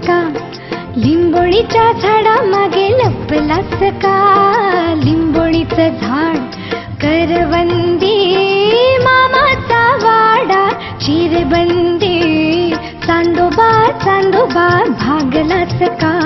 का? लिंबोळीच्या झाडामागे लपलास का? लिंबोळीचं झाड करवंदी, मामाचा वाडा चिरबंदी, चांदोबा चांदोबा भागलास का?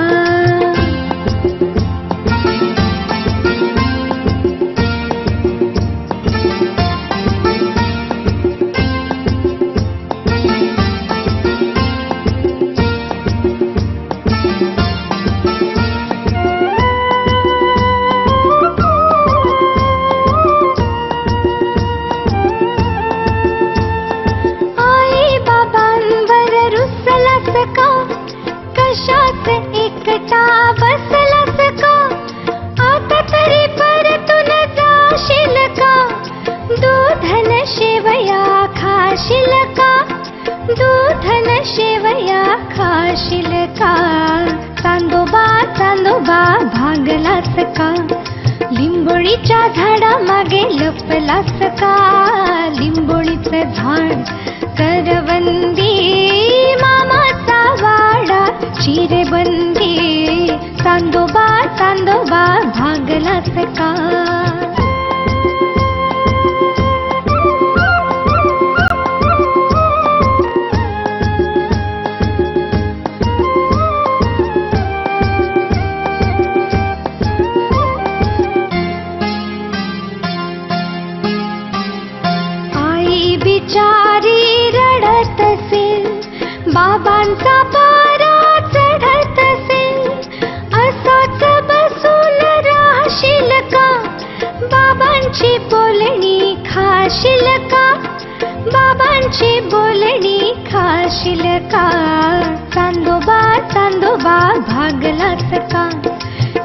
कशात एकटा बसलास का? आता तरी परतून जाशील का? दूधन शेवया खाशील का? दूधन शेवया खाशील का? चांदोबा चांदोबा भागलास का? लिंबोळीच्या झाडामागे लपलास का? लिंबोळीचं झाड करवंदी, मामाचा वाडा चिरबंदी, चांदोबा चांदोबा भागलास का? आई बिचारी रडत असेल, बाबांचा पारा चढत असेल, असाच बसून राहशील का? बाबांची बोलणी खाशील का? बाबांची बोलणी खाशील का? चांदोबा चांदोबा भागलास का?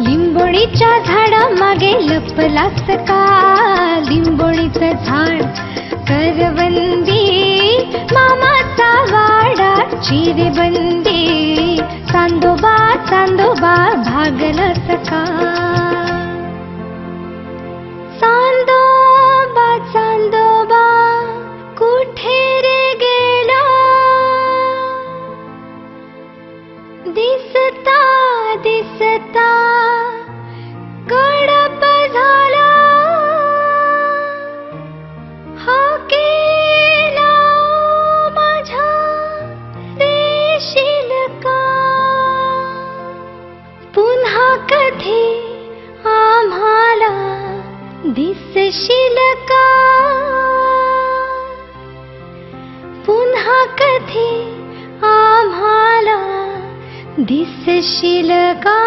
लिंबोळीच्या झाडामागे लपलास का? लिंबोळीचं झाड करवंदी, मामाचा वाडा चिरबंदी, चांदोबा चांदोबा भागलास का? चांदोबा चांदोबा कुठे रे गेला? दिसता दिसता गडप झाला, हा केला माझ्या देशील का? पुन्हा कधी आम्हाला दिसशील का? पुन्हा कधी आम्हाला दिसशील का?